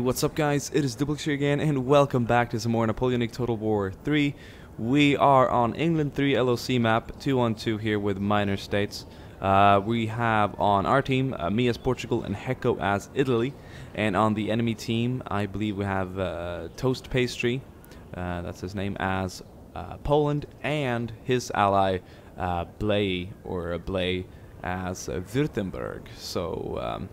Hey, what's up guys? It is DiplexHeated again and welcome back to some more Napoleonic Total War 3. We are on England 3 LOC map, 2-on-2 here with minor states. We have on our team me as Portugal and Hecko as Italy. And on the enemy team, I believe we have Toast Pastry, that's his name, as Poland, and his ally Blay as Württemberg. So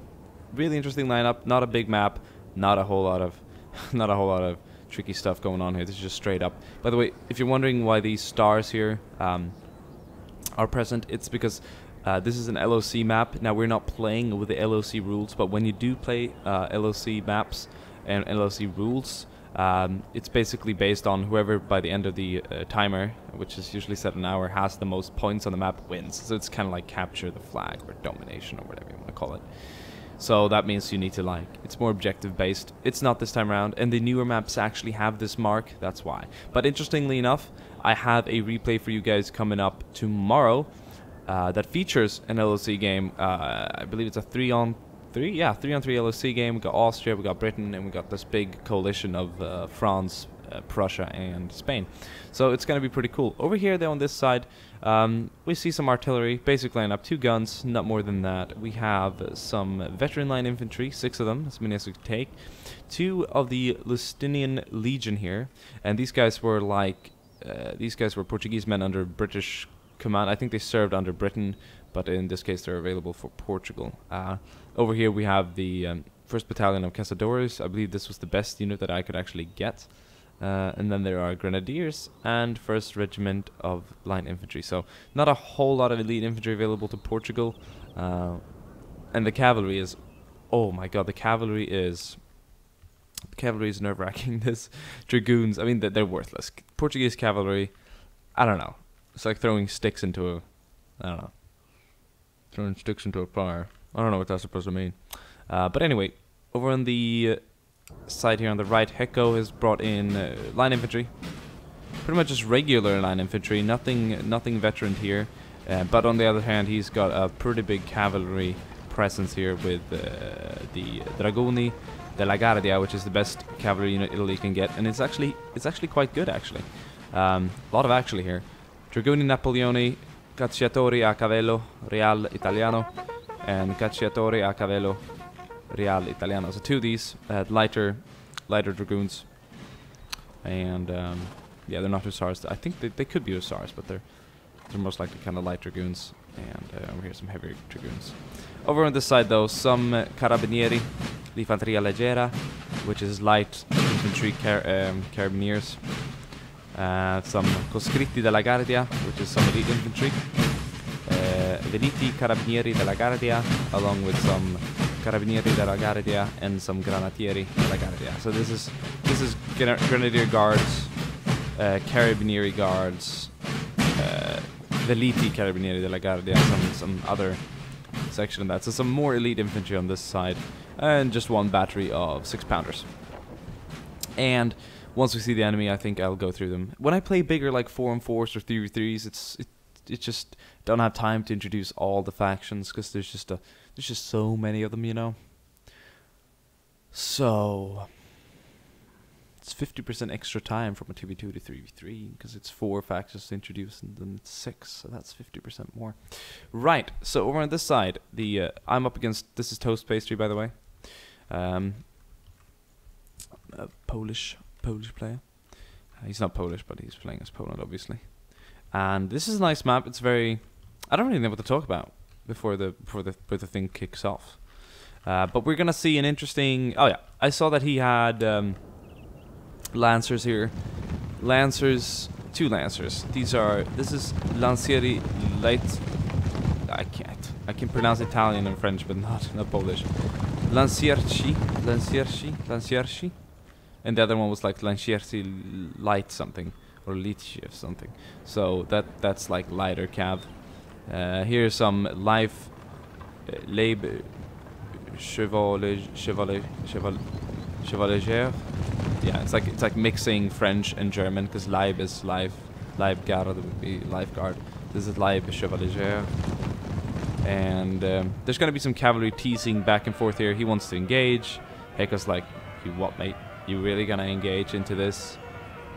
really interesting lineup, not a big map. Not a whole lot of tricky stuff going on here. This is just straight up. By the way, if you're wondering why these stars here are present, it's because this is an LOC map. Now we're not playing with the LOC rules, but when you do play LOC maps and LOC rules, it's basically based on whoever by the end of the timer, which is usually set an hour, has the most points on the map wins. So it's kind of like capture the flag or domination or whatever you want to call it. So that means you need to it's more objective based. It's not this time around, and the newer maps actually have this mark, that's why. But interestingly enough, I have a replay for you guys coming up tomorrow that features an LOC game. I believe it's a 3-on-3? Yeah, 3-on-3 LOC game. We got Austria, we got Britain, and we got this big coalition of France, Prussia, and Spain. So it's going to be pretty cool. Over here, though, on this side, we see some artillery, basic lineup, 2 guns, not more than that. We have some veteran line infantry, 6 of them, as many as we could take. 2 of the Lusitanian Legion here, and these guys were Portuguese men under British command. I think they served under Britain, but in this case they're available for Portugal. Over here we have the 1st Battalion of Caçadores. I believe this was the best unit that I could actually get. And then there are Grenadiers and 1st Regiment of Line Infantry. So not a whole lot of elite infantry available to Portugal. And the cavalry is, oh my god, the cavalry is nerve-wracking. This dragoons, I mean, they're worthless. Portuguese cavalry, I don't know. It's like throwing sticks into a, I don't know. Throwing sticks into a fire. I don't know what that's supposed to mean. But anyway, over on the side here on the right, Hecko has brought in line infantry, pretty much just regular line infantry, nothing veteran here, but on the other hand he's got a pretty big cavalry presence here with the Dragoni della Guardia, which is the best cavalry unit Italy can get, and it's actually quite good actually. A lot of actually here. Dragoni Napoleonic, Cacciatori a Cavallo Real Italiano, and Cacciatori a Cavallo Real Italiano. So 2 of these lighter dragoons, and yeah, they're not hussars. I think they could be hussars, but they're most likely kind of light dragoons. And over here some heavy dragoons. Over on this side though, some carabinieri, l'infanteria leggera, which is light infantry carabineers. Some coscritti della Guardia, which is some elite infantry. Veliti carabinieri della Guardia, along with some Carabinieri della Guardia and some Granatieri della Guardia. So this is Grenadier Guards, Carabinieri Guards, Veliti Carabinieri della Guardia, some other section of that. So some more elite infantry on this side, and just 1 battery of 6-pounders. And once we see the enemy, I think I'll go through them. When I play bigger, like 4-on-4s or 3v3s, it just don't have time to introduce all the factions because there's just so many of them, you know. So it's 50% extra time from a 2v2 to 3v3 because it's 4 factions to introduce and then it's 6, so that's 50% more. Right. So over on this side, I'm up against, this is Toast Pastry, by the way. A Polish player. He's not Polish, but he's playing as Poland, obviously. And this is a nice map. It's very, I don't really know what to talk about before the thing kicks off. But we're gonna see an interesting. Oh yeah, I saw that he had lancers here. Lancers, 2 lancers. This is Lancieri Light. I can pronounce Italian and French, but not Polish. Lancierci. And the other one was like Lancierci Light something, or Litchi or something. So that's like lighter cav. Here's some life Leib Chevalier. Yeah, it's like mixing French and German because Leib is life, Leibgarde would be lifeguard. This is Leib Chevalier. And there's gonna be some cavalry teasing back and forth here. He wants to engage. Hecko's like, You what, mate? You really gonna engage into this?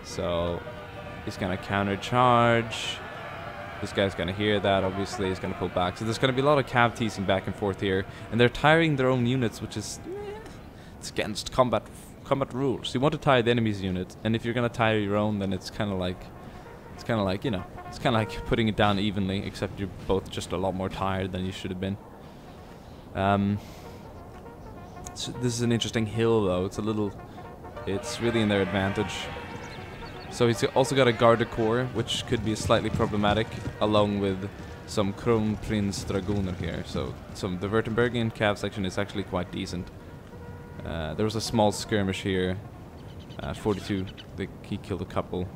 So he's gonna counter charge. This guy's gonna hear that, obviously he's gonna pull back. So there's gonna be a lot of cav teasing back and forth here, and they're tiring their own units, which is it's against combat rules. You want to tire the enemy's unit, and if you're gonna tire your own, then it's kind of like you know, it's kind of like putting it down evenly, except you're both just a lot more tired than you should have been. So this is an interesting hill though. It's really in their advantage. So he's also got a Garde Corps, which could be slightly problematic, along with some Kronprinz Dragoner here. So the Württembergian cav section is actually quite decent. There was a small skirmish here at 42. He killed a couple,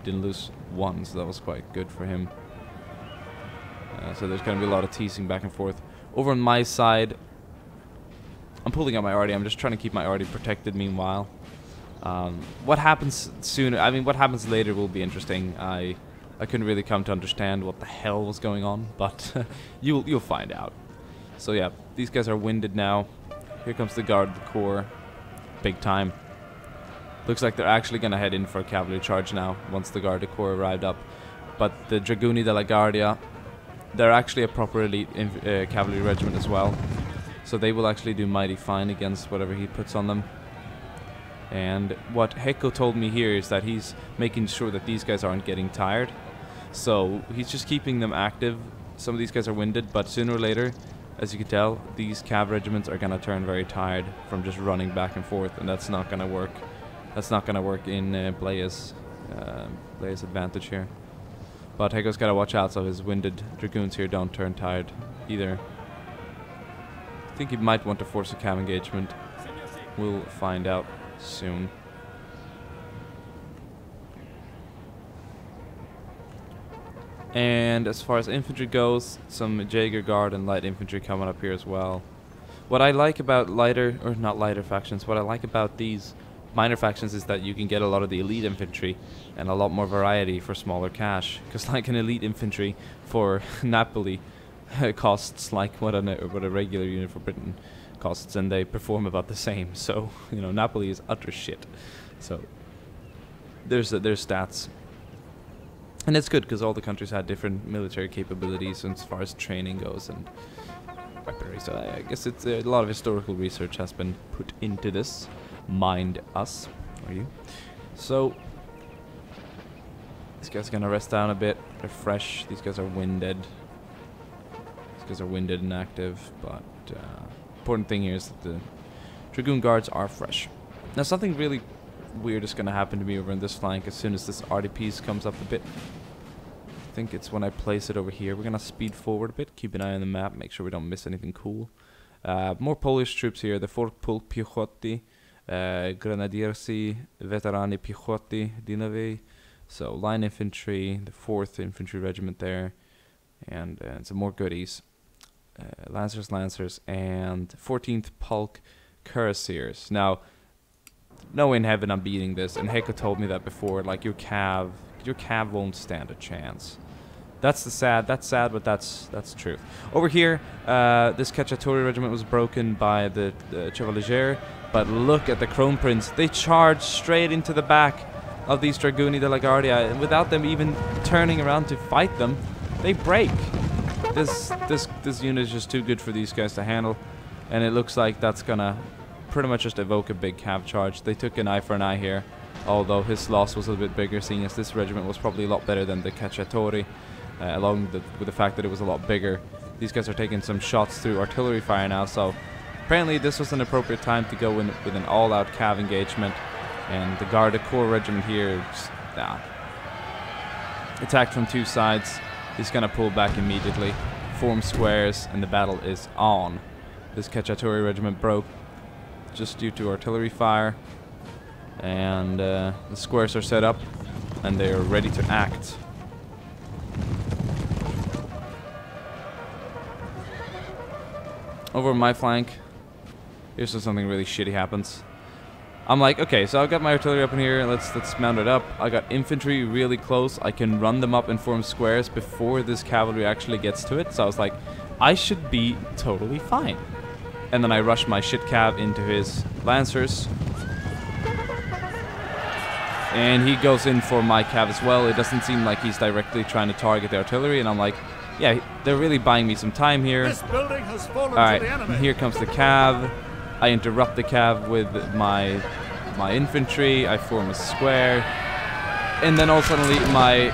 didn't lose one, so that was quite good for him. So there's going to be a lot of teasing back and forth. Over on my side, I'm pulling out my arty. I'm just trying to keep my arty protected meanwhile. What happens sooner? I mean, what happens later will be interesting. I couldn't really come to understand what the hell was going on, but you'll find out. So yeah, these guys are winded now. Here comes the Garde Corps, big time. Looks like they're actually gonna head in for a cavalry charge now once the Garde Corps arrived up. But the Draguni della Guardia, they're actually a proper elite cavalry regiment as well. So they will actually do mighty fine against whatever he puts on them. And what Heko told me here is that he's making sure that these guys aren't getting tired. So he's just keeping them active. Some of these guys are winded, but sooner or later, as you can tell, these cav regiments are going to turn very tired from just running back and forth, and that's not going to work. That's not going to work in Blaya's advantage here. But Heko's got to watch out so his winded dragoons here don't turn tired either. I think he might want to force a cav engagement. We'll find out soon. And as far as infantry goes, some Jaeger Guard and light infantry coming up here as well. What I like about what I like about these minor factions is that you can get a lot of the elite infantry and a lot more variety for smaller cash. Because like an elite infantry for Napoli costs like what a regular unit for Britain costs, and they perform about the same. So you know, Napoli is utter shit. So there's stats. And it's good because all the countries had different military capabilities as far as training goes and weaponry. So I guess it's a lot of historical research has been put into this. Mind us, or you. So these guys are gonna rest down a bit. They're fresh. These guys are winded. These guys are winded and active. But important thing here is that the Dragoon Guards are fresh. Now something really weird is going to happen to me over in this flank as soon as this arty piece comes up a bit. I think it's when I place it over here. We're going to speed forward a bit, keep an eye on the map, make sure we don't miss anything cool. More Polish troops here, the 4th Polk Piechoty, Grenadiersi, Veterani Piechoty, Dinowej. So line infantry, the 4th Infantry Regiment there, and some more goodies. Lancers, and 14th Polk Cuirassiers. Now, no way in heaven I'm beating this, and Heko told me that before, like your cav won't stand a chance. That's sad, but that's true. Over here, this Cacciatori regiment was broken by the Chevalier, but look at the Kronprinz. They charge straight into the back of these Draguni della Guardia, and without them even turning around to fight them, they break. This unit is just too good for these guys to handle, and it looks like that's gonna pretty much just evoke a big cav charge. They took an eye for an eye here, although his loss was a little bit bigger, seeing as this regiment was probably a lot better than the Cacciatori, along with the fact that it was a lot bigger. These guys are taking some shots through artillery fire now, so apparently this was an appropriate time to go in with an all-out cav engagement, and the Garde Corps regiment here just, attacked from two sides. He's gonna pull back immediately, form squares, and the battle is on. This Cacciatori regiment broke just due to artillery fire, and the squares are set up and they are ready to act. Over on my flank, here's where something really shitty happens. I'm like, okay, so I've got my artillery up in here, let's mount it up. I got infantry really close. I can run them up and form squares before this cavalry actually gets to it. So I was like, I should be totally fine. And then I rushed my shit cav into his lancers, And he goes in for my cav as well. It doesn't seem like he's directly trying to target the artillery, and I'm like, yeah, they're really buying me some time here. This building has fallen Alright, to the enemy. here comes the cav. I interrupt the cav with my infantry. I form a square. And then all suddenly my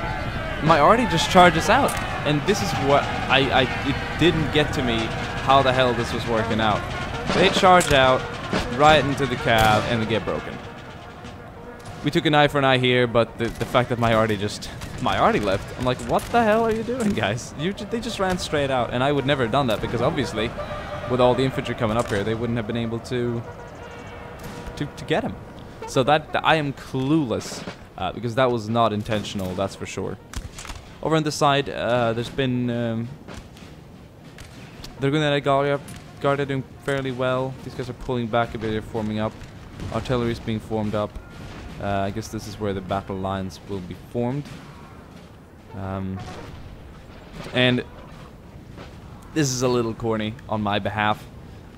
arty just charges out. And this is what it didn't get to me how the hell this was working out. They charge out right into the cav and they get broken. We took an eye for an eye here, but the fact that my arty left, I'm like, what the hell are you doing, guys? They just ran straight out, and I would never have done that because obviously, with all the infantry coming up here, they wouldn't have been able to get him. So that I am clueless because that was not intentional, that's for sure. Over on this side, there's been they're going to Guard are doing fairly well. These guys are pulling back a bit, they're forming up. Artillery is being formed up. I guess this is where the battle lines will be formed. And this is a little corny on my behalf.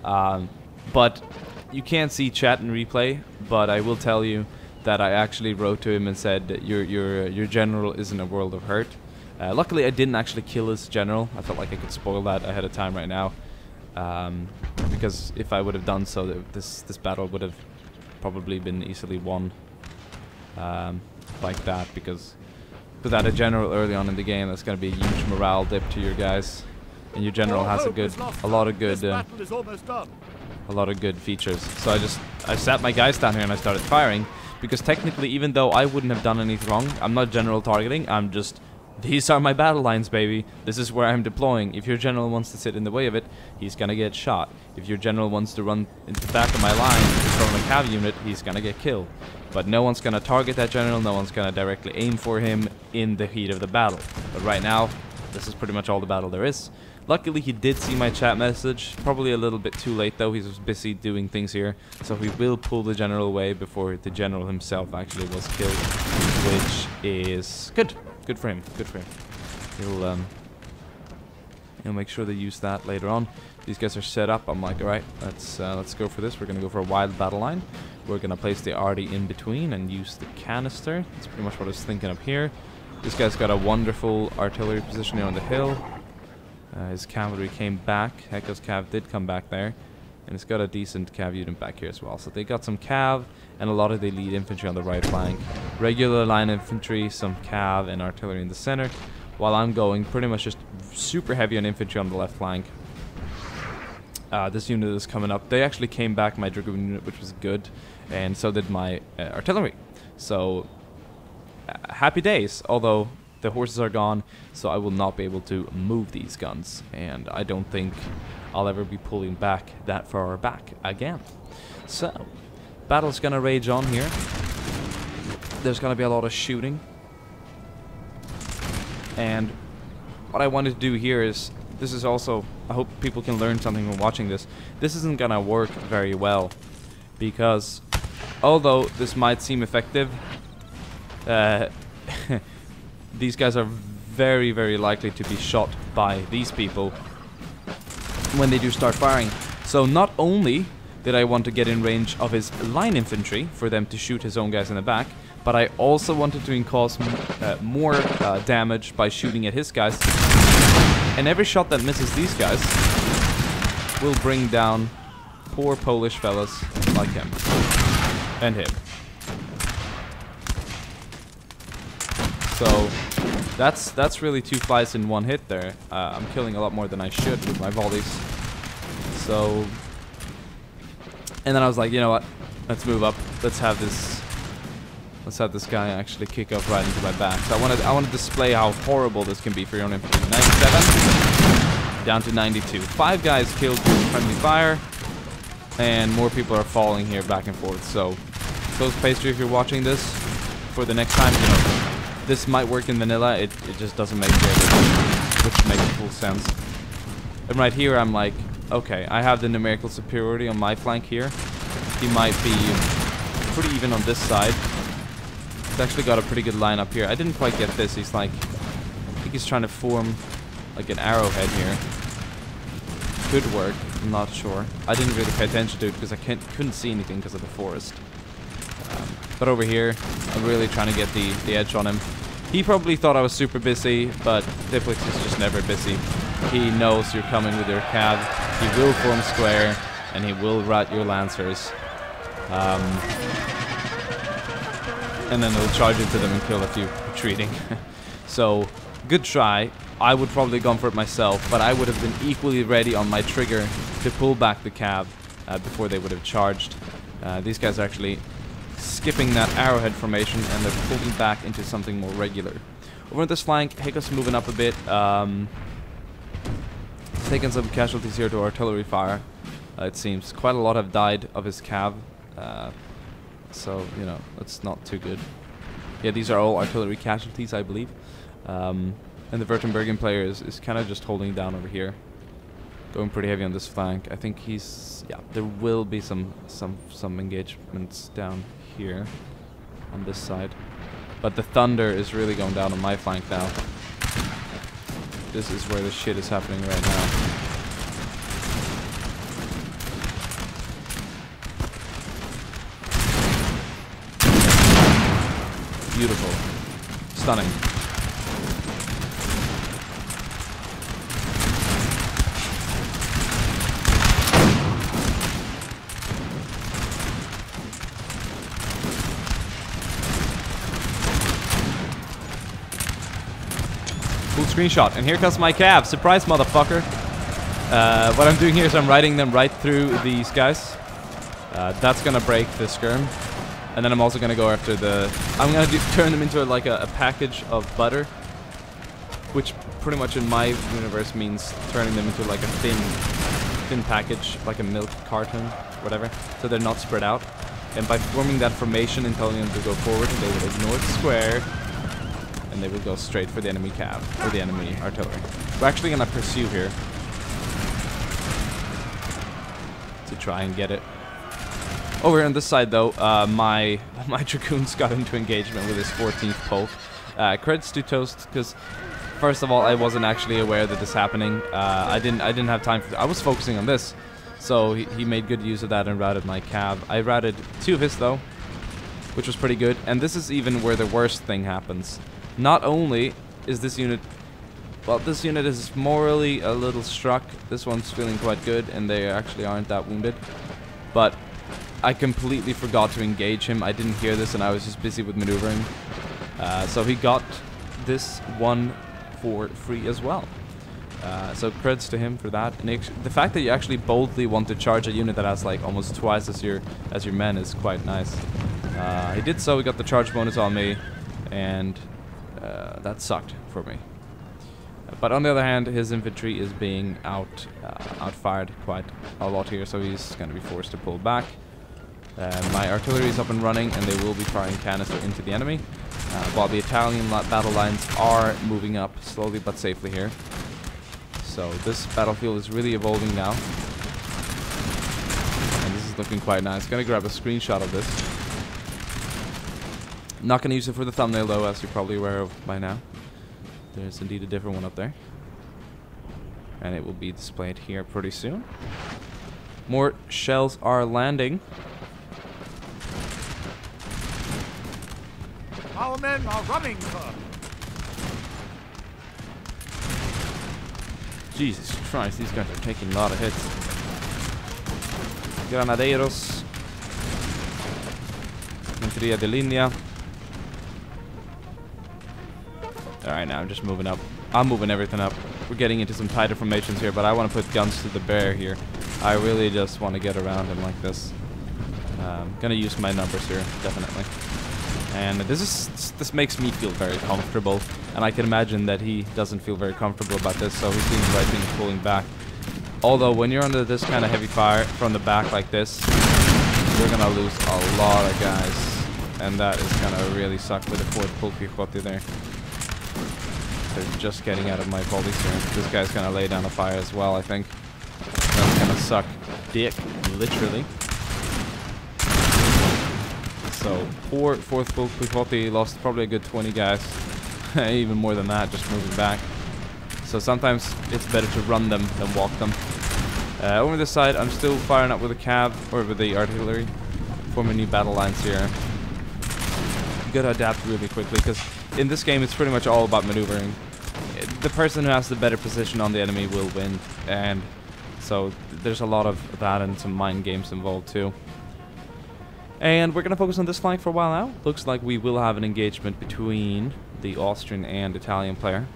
But you can't see chat and replay, but I will tell you that I actually wrote to him and said that your general is in a world of hurt. Luckily I didn't actually kill his general. I felt like I could spoil that ahead of time right now. Because if I would have done so, this battle would have probably been easily won. Like that, because without a general early on in the game, that's going to be a huge morale dip to your guys, and your general has a lot of good features. So I sat my guys down here and I started firing, because technically, even though I wouldn't have done anything wrong, I'm not general targeting. I'm just, these are my battle lines, baby. This is where I'm deploying. If your general wants to sit in the way of it, he's gonna get shot. If your general wants to run into the back of my line from a cav unit, he's gonna get killed. But no one's gonna target that general, no one's gonna directly aim for him in the heat of the battle. But right now, this is pretty much all the battle there is. Luckily, he did see my chat message. Probably a little bit too late, though. He was busy doing things here. So he will pull the general away before the general himself actually was killed, which is good. Good for him. Good for him. He'll make sure to use that later on. These guys are set up. I'm like, all right, let's go for this. We're gonna go for a wild battle line. We're gonna place the arty in between and use the canister. That's pretty much what I was thinking up here. This guy's got a wonderful artillery position here on the hill. His cavalry came back. Hecko's cav did come back there. And it's got a decent cav unit back here as well. So they got some cav and a lot of the lead infantry on the right flank. Regular line infantry, some cav and artillery in the center. While I'm going pretty much just super heavy on infantry on the left flank. This unit is coming up. They actually came back, my dragoon unit, which was good. And so did my artillery. So, happy days. Although the horses are gone, so I will not be able to move these guns. And I don't think I'll ever be pulling back that far back again. So, battle's gonna rage on here. There's gonna be a lot of shooting. And what I wanted to do here is, this is also, I hope people can learn something from watching this. This isn't gonna work very well, because although this might seem effective, these guys are very, very likely to be shot by these people when they do start firing. So not only did I want to get in range of his line infantry for them to shoot his own guys in the back, but I also wanted to cause more damage by shooting at his guys. And every shot that misses these guys will bring down poor Polish fellas like him. And him. So that's really 2 flies in 1 hit there. I'm killing a lot more than I should with my volleys. So, and then I was like, you know what? Let's move up. Let's have this guy actually kick up right into my back. So I want to display how horrible this can be for your own infantry. 97 down to 92. 5 guys killed through friendly fire, and more people are falling here back and forth. So, Toast Pastry, if you're watching this, for the next time, you know, this might work in vanilla. It just doesn't make it, which makes full sense. And right here, I'm like, okay, I have the numerical superiority on my flank here. He might be pretty even on this side. He's actually got a pretty good line up here. I didn't quite get this. He's like, I think he's trying to form like an arrowhead here. Could work. I'm not sure. I didn't really pay attention to it because I couldn't see anything because of the forest. But over here, I'm really trying to get the edge on him. He probably thought I was super busy, but Diplex is just never busy. He knows you're coming with your cav. He will form square, and he will rat your lancers. And then he'll charge into them and kill a few retreating. So, good try. I would probably have gone for it myself, but I would have been equally ready on my trigger to pull back the cav before they would have charged. These guys are actually skipping that arrowhead formation, and they're pulling back into something more regular. Over on this flank, Hiccups moving up a bit. Taking some casualties here to artillery fire. It seems quite a lot have died of his cav. So, you know, that's not too good. Yeah, these are all artillery casualties, I believe. And the Württembergian player is kind of just holding down over here. Going pretty heavy on this flank. I think he's... yeah, there will be some engagements down here on this side. But the Thunder is really going down on my flank now. This is where the shit is happening right now. Beautiful. Stunning. Cool screenshot. And here comes my cav. Surprise, motherfucker. What I'm doing here is I'm riding them right through these guys. That's gonna break the skirm. And then I'm also gonna go after the... I'm gonna turn them into like a package of butter, which pretty much in my universe means turning them into like a thin package, like a milk carton, whatever, so they're not spread out. And by forming that formation and telling them to go forward, they will ignore the square, and they will go straight for the enemy cav, or the enemy artillery. We're actually gonna pursue here to try and get it. Over on this side, though, my Dragoons got into engagement with his 14th Polk. Credits to Toast, because first of all, I wasn't actually aware that this is happening. I didn't have time for. I was focusing on this, so he made good use of that and routed my cav. I routed 2 of his though, which was pretty good. And this is even where the worst thing happens. Not only is this unit, well, this unit is morally a little struck. This one's feeling quite good, and they actually aren't that wounded, but I completely forgot to engage him. I didn't hear this, and I was just busy with maneuvering. So he got this one for free as well. So credits to him for that. And the fact that you actually boldly want to charge a unit that has like almost twice as your men is quite nice. He did so. He got the charge bonus on me, and that sucked for me. But on the other hand, his infantry is being outfired quite a lot here, so he's going to be forced to pull back. My artillery is up and running, and they will be firing canister into the enemy, while the Italian battle lines are moving up slowly but safely here. So this battlefield is really evolving now, and this is looking quite nice. Gonna grab a screenshot of this. Not gonna use it for the thumbnail though, as you're probably aware of by now. There's indeed a different one up there, and it will be displayed here pretty soon. More shells are landing. Our men are running, sir. Jesus Christ, these guys are taking a lot of hits. Granaderos. Infantería de línea. Alright, now I'm just moving up. I'm moving everything up. We're getting into some tighter formations here, but I want to put guns to the bear here. I really just want to get around him like this. Gonna use my numbers here, definitely. And this makes me feel very comfortable, and I can imagine that he doesn't feel very comfortable about this, so he's doing the right thing and pulling back. Although when you're under this kind of heavy fire from the back like this, you're gonna lose a lot of guys, and that is gonna really suck with the 4th Polk Piechoty there. They're just getting out of my volleys here. This guy's gonna lay down a fire as well, I think. That's gonna suck dick, literally. So, poor 4th Polk Piechoty lost probably a good 20 guys. Even more than that, just moving back. So sometimes it's better to run them than walk them. Over this side, I'm still firing up with the cav, or with the artillery. Forming new battle lines here. You gotta adapt really quickly, because in this game it's pretty much all about maneuvering. The person who has the better position on the enemy will win, and so there's a lot of that and some mind games involved too. And we're gonna focus on this flank for a while now. Looks like we will have an engagement between the Austrian and Italian player.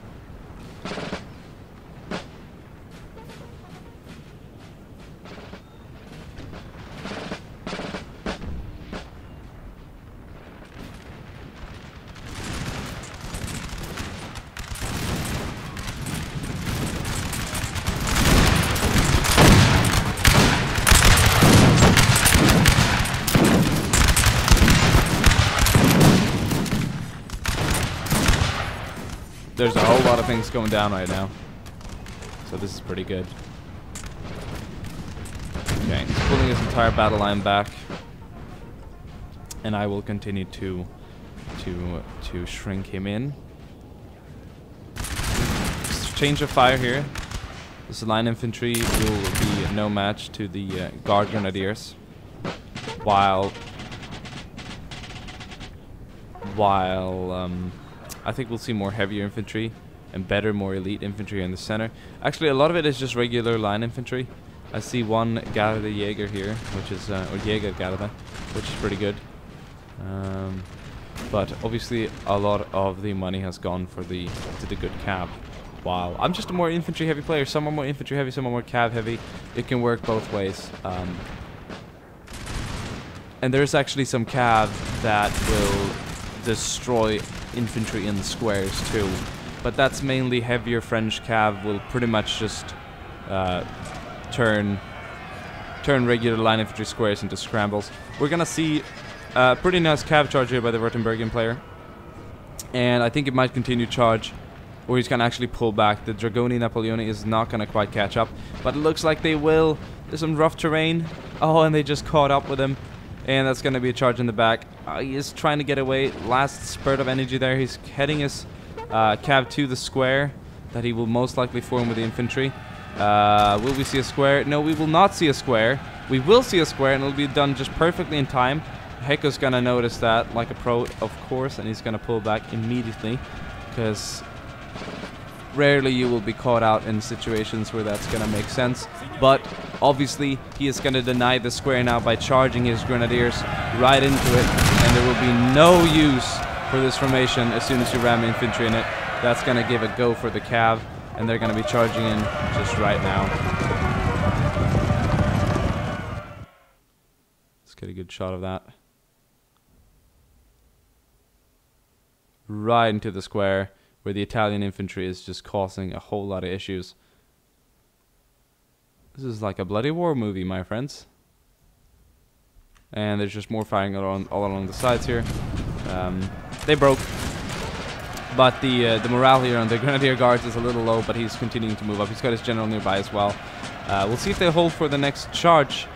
There's a whole lot of things going down right now, so this is pretty good. Okay, he's pulling his entire battle line back, and I will continue to shrink him in. Change of fire here. This line infantry will be no match to the guard grenadiers, while I think we'll see more heavier infantry and better, more elite infantry in the center. Actually, a lot of it is just regular line infantry. I see one Garde Jäger here, which is, or Jägergarde, which is pretty good. But obviously, a lot of the money has gone to the good cav. Wow, I'm just a more infantry heavy player. Some are more infantry heavy, some are more cav heavy. It can work both ways. And there's actually some cav that will destroy infantry in the squares too, but that's mainly heavier French cav will pretty much just turn regular line infantry squares into scrambles. We're gonna see a pretty nice cav charge here by the Württembergian player, and I think it might continue charge, or he's gonna actually pull back. The Dragoni Napoleonic is not gonna quite catch up, but it looks like they will. There's some rough terrain. Oh, and they just caught up with him. And that's going to be a charge in the back. He is trying to get away. Last spurt of energy there. He's heading his cav to the square that he will most likely form with the infantry. Will we see a square? No, we will not see a square. We will see a square, and it'll be done just perfectly in time. Heiko's going to notice that like a pro, of course, and he's going to pull back immediately, because rarely you will be caught out in situations where that's going to make sense. But obviously he is going to deny the square now by charging his grenadiers right into it, and there will be no use for this formation as soon as you ram infantry in it. That's going to give a go for the cav, and they're going to be charging in just right now. Let's get a good shot of that. Right into the square, where the Italian infantry is just causing a whole lot of issues. This is like a bloody war movie, my friends. And there's just more firing all along the sides here. They broke. But the morale here on the Grenadier Guards is a little low, but he's continuing to move up. He's got his general nearby as well. We'll see if they hold for the next charge.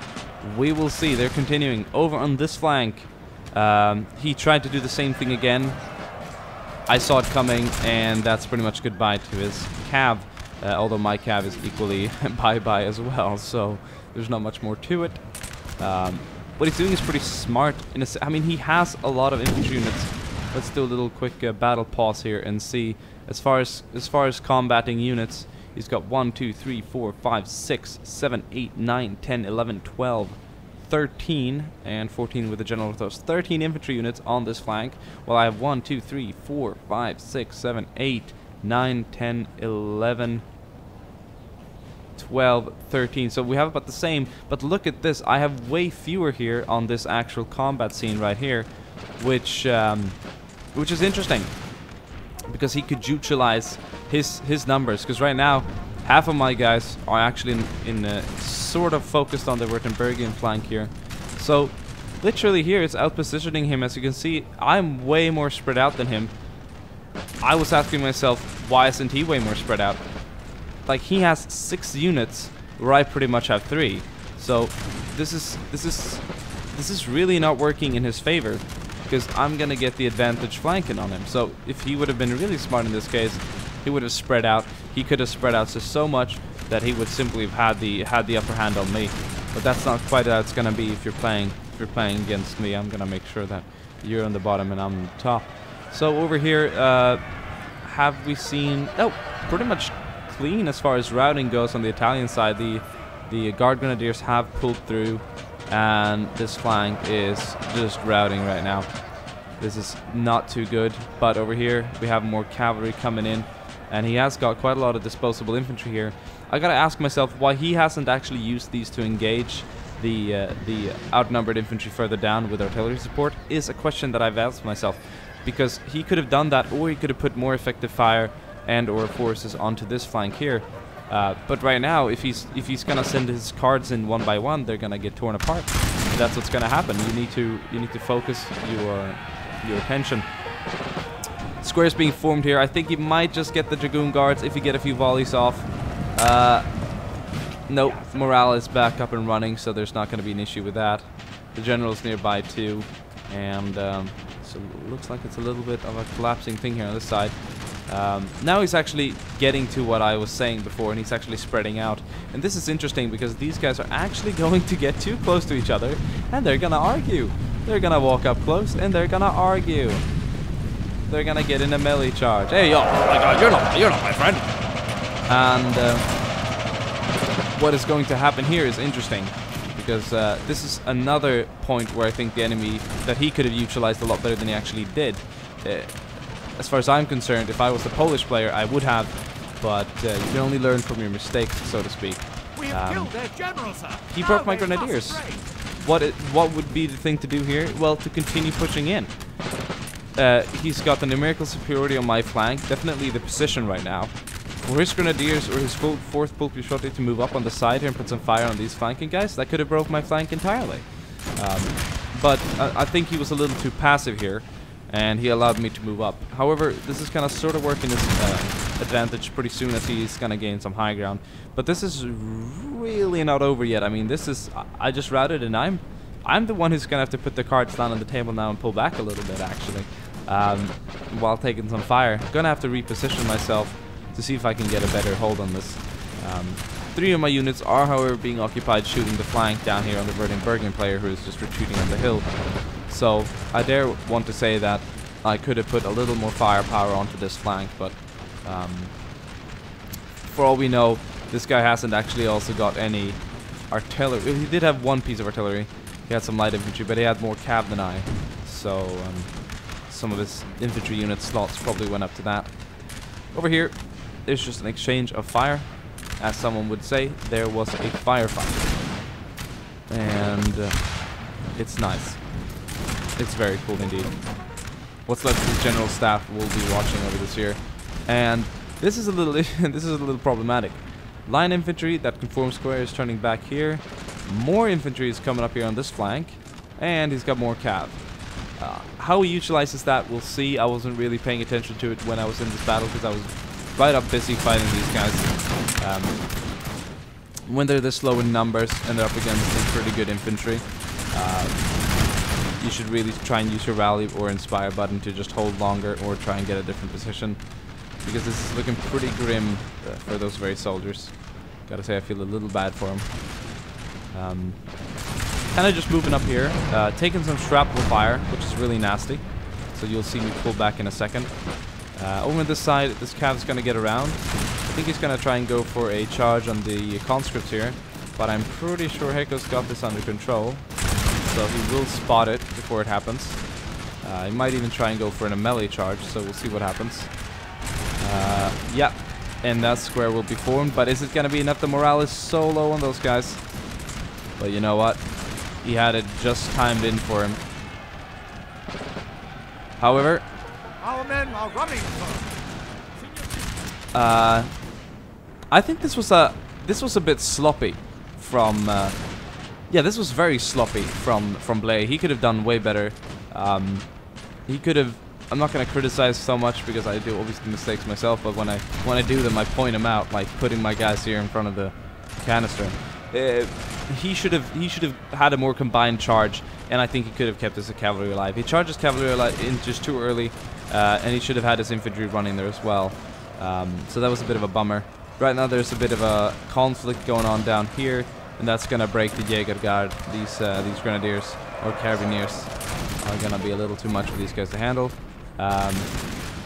We will see. They're continuing. Over on this flank, he tried to do the same thing again. I saw it coming, and that's pretty much goodbye to his cav. Although my cav is equally bye-bye as well, so there's not much more to it. What he's doing is pretty smart. I mean, he has a lot of infantry units. Let's do a little quick battle pause here and see. As far as combating units, he's got 1, 2, 3, 4, 5, 6, 7, 8, 9, 10, 11, 12, 13, and 14 with the general of those. 13 infantry units on this flank, while I have 1, 2, 3, 4, 5, 6, 7, 8, 9, 10, 11, 12, 13. So we have about the same, but look at this. I have way fewer here on this actual combat scene right here, which is interesting, because he could utilize his numbers, because right now half of my guys are actually in sort of focused on the Württembergian flank here. So literally here it's out-positioning him. As you can see, I'm way more spread out than him. I was asking myself, why isn't he way more spread out? Like, he has 6 units where I pretty much have 3. So this is really not working in his favor, because I'm gonna get the advantage flanking on him. So if he would have been really smart in this case, he would have spread out. He could have spread out so much that he would simply have had the upper hand on me. But that's not quite how it's gonna be if you're playing against me. I'm gonna make sure that You're on the bottom and I'm on top. So over here, have we seen... Oh, pretty much clean as far as routing goes on the Italian side. The Guard Grenadiers have pulled through, and this flank is just routing right now. This is not too good, but over here we have more cavalry coming in, and he has got quite a lot of disposable infantry here. I gotta ask myself why he hasn't actually used these to engage the outnumbered infantry further down with artillery support is a question that I've asked myself, because he could have done that, or he could have put more effective fire and or forces onto this flank here. But right now, if he's gonna send his cards in one by one, they're gonna get torn apart. That's what's gonna happen. You need to focus your attention. Squares being formed here. I think he might just get the Dragoon Guards if he get a few volleys off. Nope, morale is back up and running, so there's not going to be an issue with that. The general's nearby too, and so it looks like it's a little bit of a collapsing thing here on this side. Now he's actually getting to what I was saying before, and he's actually spreading out. And this is interesting because these guys are actually going to get too close to each other, and they're going to argue. They're going to walk up close, and they're going to argue. They're going to get in a melee charge. Hey, yo, oh my god, you're not my friend. And what is going to happen here is interesting, because this is another point where I think the enemy, that he could have utilized a lot better than he actually did. As far as I'm concerned, if I was the Polish player, I would have, but you can only learn from your mistakes, so to speak. We have killed their general, sir. He broke my grenadiers. What would be the thing to do here? Well, to continue pushing in. He's got the numerical superiority on my flank, definitely the position right now. For his grenadiers or his 4th Pulp Shorty to move up on the side here and put some fire on these flanking guys, that could have broke my flank entirely. But I think he was a little too passive here, and he allowed me to move up. However, this is going to sort of work in his advantage pretty soon, as he's going to gain some high ground. But this is really not over yet. I mean, this is... I just routed, and I'm the one who's going to have to put the cards down on the table now and pull back a little bit, actually, while taking some fire. I'm going to have to reposition myself to see if I can get a better hold on this. 3 of my units are, however, being occupied shooting the flank down here on the Bergen player, who is just retreating up the hill. So I dare want to say that I could have put a little more firepower onto this flank, but for all we know, this guy hasn't actually also got any artillery. He did have one piece of artillery. He had some light infantry, but he had more cav than I. So some of his infantry unit slots probably went up to that. Over here, there's just an exchange of fire. As someone would say, there was a firefight. And it's nice. It's very cool indeed. What's left of his general staff will be watching over this here. And this is a little this is a little problematic. Line infantry that can form square is turning back here. More infantry is coming up here on this flank. And he's got more cav. How he utilizes that, we'll see. I wasn't really paying attention to it when I was in this battle, because I was right up busy fighting these guys. When they're this low in numbers and they're up against some pretty good infantry, you should really try and use your rally or inspire button to just hold longer or try and get a different position, because this is looking pretty grim for those very soldiers. Gotta say, I feel a little bad for them. Kind of just moving up here, taking some shrapnel fire, which is really nasty. So you'll see me pull back in a second. Over on this side, this cav's going to get around. I think he's going to try and go for a charge on the conscripts here, but I'm pretty sure Heiko's got this under control, so he will spot it before it happens. He might even try and go for a melee charge, so we'll see what happens. Yeah, and that square will be formed, but is it going to be enough? The morale is so low on those guys. But you know what? He had it just timed in for him. However, our men are running. I think this was a bit sloppy from. Yeah, this was very sloppy from Blay. He could have done way better. He could have. I'm not going to criticize so much because I do obviously mistakes myself. But when I do them, I point them out, like putting my guys here in front of the canister. He should have had a more combined charge, and I think he could have kept his cavalry alive. He charges cavalry alive in just too early, and he should have had his infantry running there as well. So that was a bit of a bummer. Right now there's a bit of a conflict going on down here, and that's gonna break the Jägergard, these grenadiers or carbineers. are gonna be a little too much for these guys to handle.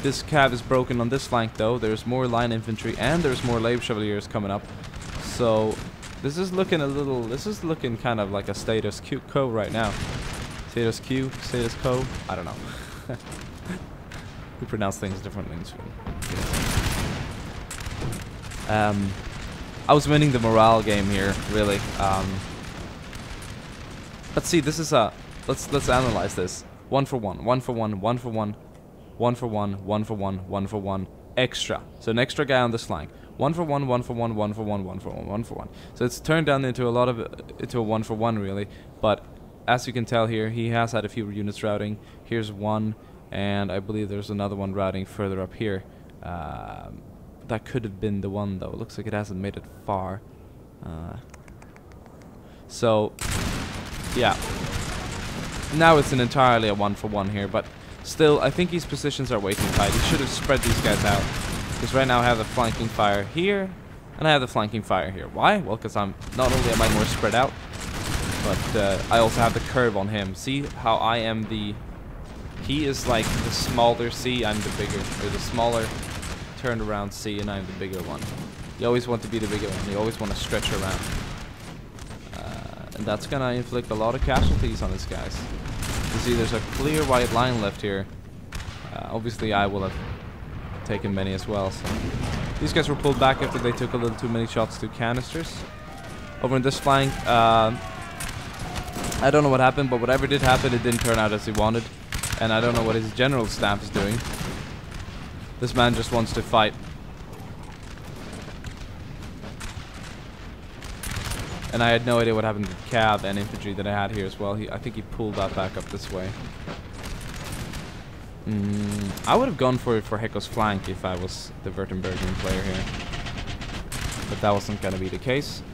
This cav is broken on this flank though. There's more line infantry and there's more lave chevaliers coming up. So this is looking kind of like a status quo right now. Status quo, I don't know. We pronounce things differently in Sweden. I was winning the morale game here, really. Let's see, this is a... Let's analyze this. 1 for 1, 1 for 1, 1 for 1, 1 for 1, 1 for 1, 1 for 1, extra. So an extra guy on this flank. 1 for 1, 1 for 1, 1 for 1, 1 for 1, 1 for 1. So it's turned down into a 1 for 1 really. But as you can tell here, he has had a few units routing. Here's one, and I believe there's another one routing further up here. That could have been the one though. It looks like it hasn't made it far. So yeah. Now it's entirely a 1 for 1 here, but still, I think his positions are way too tight. He should have spread these guys out. Because right now I have the flanking fire here, and I have the flanking fire here. Why? Well, because not only am I more spread out, but I also have the curve on him. See how I am the... He is like the smaller C, I'm the bigger. Or the smaller turned around C, and I'm the bigger one. You always want to be the bigger one. You always want to stretch around. And that's gonna inflict a lot of casualties on these guys. You see there's a clear white line left here. Obviously I will have taken many as well. So these guys were pulled back after they took a little too many shots to canisters. Over in this flank, I don't know what happened, but whatever did happen, it didn't turn out as he wanted. And I don't know what his general staff is doing. This man just wants to fight. And I had no idea what happened to the cav and infantry that I had here as well. I think he pulled that back up this way. I would have gone for Hecko's flank if I was the Württembergian player here. But that wasn't going to be the case.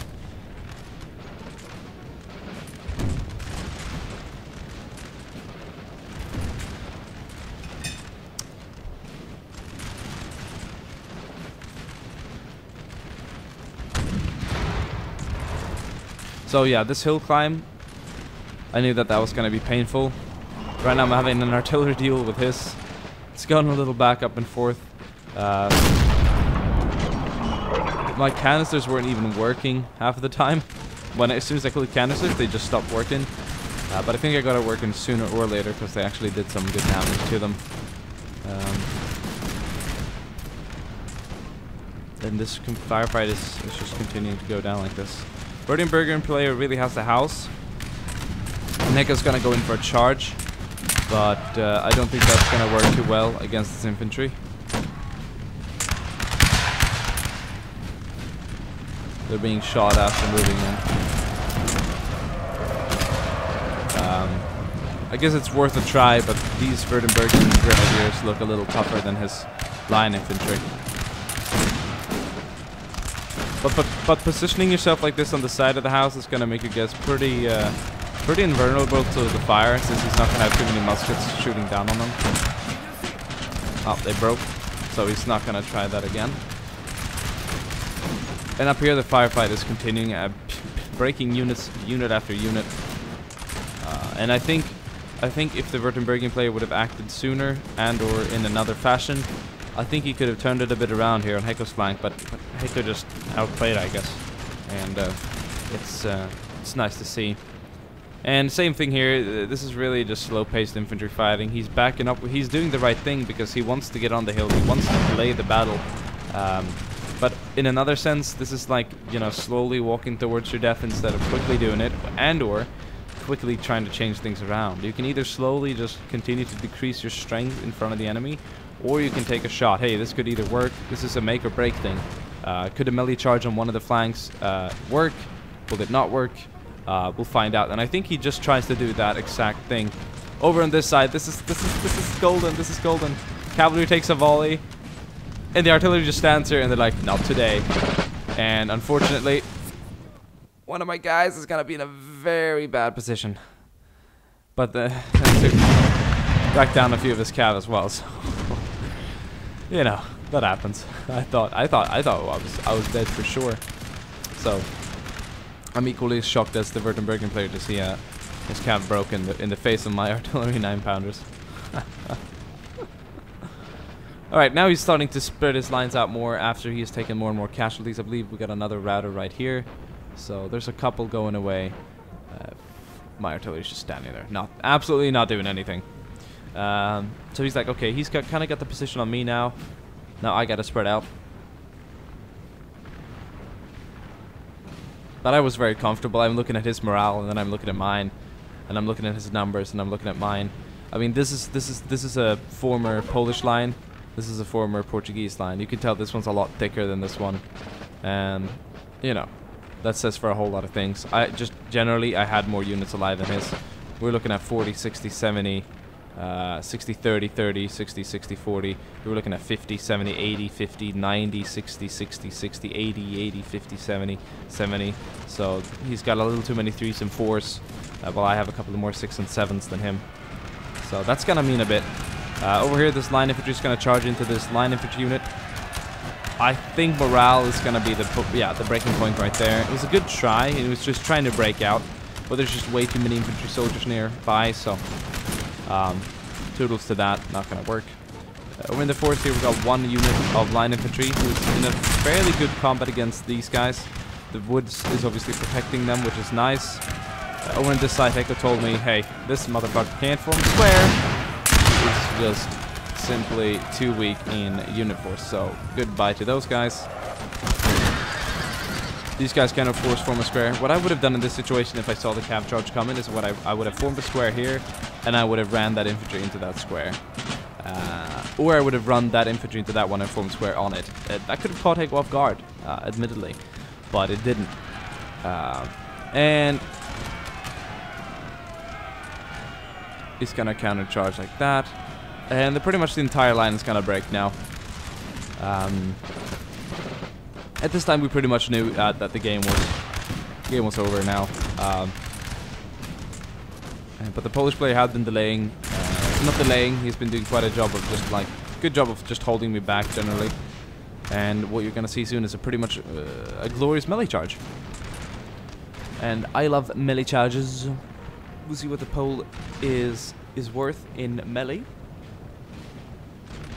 So yeah, this hill climb, I knew that was going to be painful. Right now I'm having an artillery duel with his. It's going a little back up and forth. My canisters weren't even working half of the time. As soon as I killed canisters, they just stopped working. But I think I got it working sooner or later because they actually did some good damage to them. And this firefight is just continuing to go down like this. Württembergian player really has the house. Necka's gonna go in for a charge, but I don't think that's gonna work too well against this infantry. They're being shot at and moving in. I guess it's worth a try, but these Württembergian grenadiers look a little tougher than his line infantry. But positioning yourself like this on the side of the house is gonna make you guys pretty invulnerable to the fire, since he's not gonna have too many muskets shooting down on them. Oh, they broke, so he's not gonna try that again. And up here the firefight is continuing, breaking unit after unit. And I think if the Württembergian player would have acted sooner and or in another fashion, I think he could have turned it a bit around here on Hecko's flank, but Hecko just outplayed, I guess. And it's nice to see. And same thing here. This is really just slow-paced infantry fighting. He's backing up. He's doing the right thing because he wants to get on the hill. He wants to play the battle. But in another sense, this is like, you know, slowly walking towards your death instead of quickly doing it, and or quickly trying to change things around. You can either slowly just continue to decrease your strength in front of the enemy, or you can take a shot. Hey, this could either work. This is a make or break thing. Could a melee charge on one of the flanks work? Will it not work? We'll find out. And I think he just tries to do that exact thing. Over on this side, this is golden. This is golden. Cavalry takes a volley, and the artillery just stands here, and they're like, not today. And unfortunately, one of my guys is gonna be in a very bad position. But back down a few of his cav as well. So. You know, that happens. I thought I was dead for sure. So I'm equally as shocked as the Württembergian player to see His cav broke in the face of my artillery 9-pounders. Alright, now he's starting to spread his lines out more after he's taken more and more casualties. I believe we got another router right here. So there's a couple going away. My artillery's just standing there. Absolutely not doing anything. So he's like, okay, he's kind of got the position on me now. Now I gotta spread out. But I was very comfortable. I'm looking at his morale, and then I'm looking at mine. And I'm looking at his numbers, and I'm looking at mine. I mean, this is a former Polish line. This is a former Portuguese line. You can tell this one's a lot thicker than this one. And, you know, that says for a whole lot of things. Generally, I had more units alive than his. We're looking at 40, 60, 70, 60, 30, 30, 60, 60, 40. We were looking at 50, 70, 80, 50, 90, 60, 60, 60, 80, 80, 50, 70, 70. So he's got a little too many 3s and 4s, while I have a couple of more 6s and 7s than him. So that's going to mean a bit. Over here, this line infantry is going to charge into this line infantry unit. I think morale is going to be the breaking point right there. It was a good try. It was just trying to break out. But there's just way too many infantry soldiers nearby, so toodles to that. Not going to work. Over in the forest here, we've got one unit of line infantry who's in a fairly good combat against these guys. The woods is obviously protecting them, which is nice. Over in this side, Heko told me, hey, this motherfucker can't form a square. He's just simply too weak in unit force, so goodbye to those guys. These guys cannot form a square. What I would have done in this situation if I saw the cav charge coming is I would have formed a square here, and I would have ran that infantry into that square. Or I would have run that infantry into that one and formed a square on it. That could have caught Heko off guard, admittedly, but it didn't. And he's gonna counter charge like that, and pretty much the entire line is gonna break now. At this time, we pretty much knew that the game was over now. But the Polish player had been delaying, not delaying. He's been doing quite a job of good job of just holding me back generally. And what you're gonna see soon is pretty much a glorious melee charge. And I love melee charges. We'll see what the Pole is worth in melee.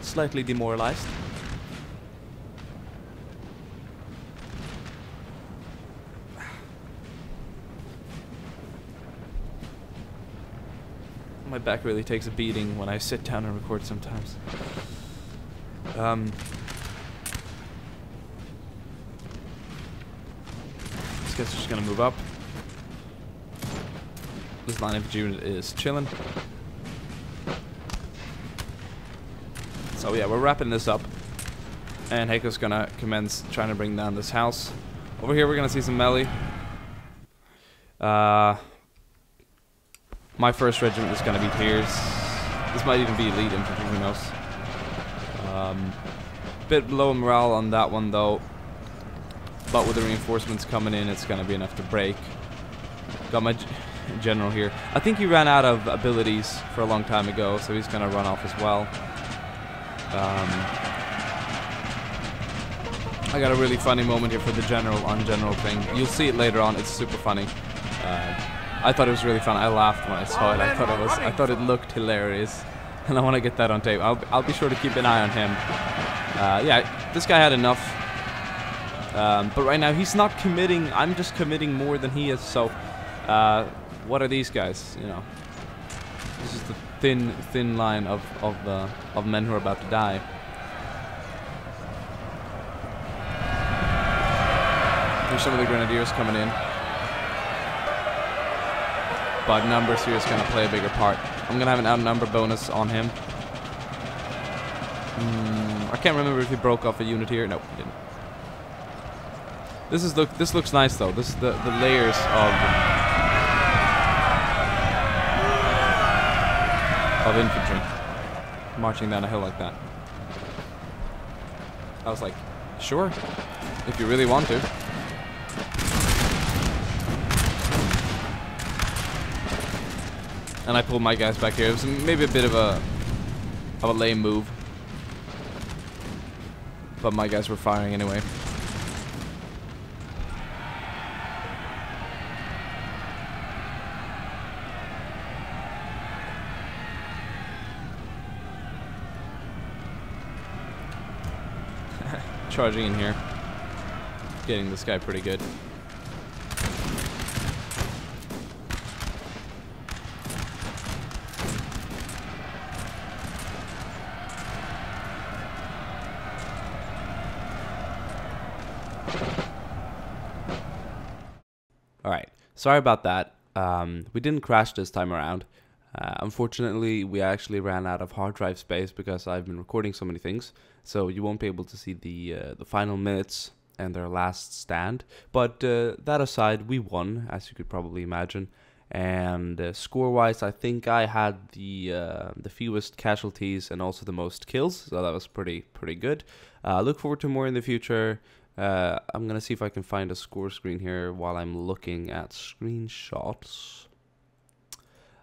Slightly demoralized. My back really takes a beating when I sit down and record sometimes. These guys are just gonna move up. This line of unit is chilling. So yeah, we're wrapping this up. And Heiko's gonna commence trying to bring down this house. Over here we're gonna see some melee. My first regiment is gonna be Tears. This might even be elite infantry, who knows. Bit low morale on that one though. But with the reinforcements coming in, it's gonna be enough to break. Got my general here. I think he ran out of abilities for a long time ago, so he's gonna run off as well. I got a really funny moment here for the general on general thing. You'll see it later on. It's super funny. I thought it was really fun. I laughed when I saw it. I thought it looked hilarious, and I want to get that on tape. I'll be sure to keep an eye on him. Yeah, this guy had enough. But right now he's not committing. I'm just committing more than he is. So, what are these guys? You know, this is the thin line of men who are about to die. Here's some of the grenadiers coming in. But numbers here is going to play a bigger part. I'm going to have an outnumber bonus on him. I can't remember if he broke off a unit here. No, he didn't. This looks nice though. This is the layers of infantry marching down a hill like that. I was like, sure, if you really want to. And I pulled my guys back here. It was maybe a bit of a lame move, but my guys were firing anyway. charging in here. Getting this guy pretty good. Alright, sorry about that. We didn't crash this time around. Unfortunately, we actually ran out of hard drive space because I've been recording so many things. So you won't be able to see the final minutes and their last stand. But that aside, we won, as you could probably imagine. And score-wise, I think I had the fewest casualties and also the most kills. So that was pretty good. Look forward to more in the future. I'm gonna see if I can find a score screen here while I'm looking at screenshots.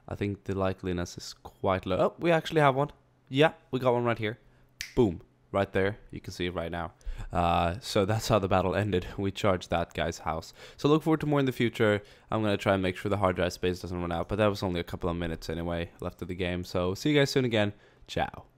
I think the likeliness is quite low. Oh, we actually have one. Yeah, we got one right here. Boom, right there. You can see it right now. So that's how the battle ended. We charged that guy's house. So look forward to more in the future. I'm gonna try and make sure the hard drive space doesn't run out, but that was only a couple of minutes anyway left of the game. So see you guys soon again. Ciao.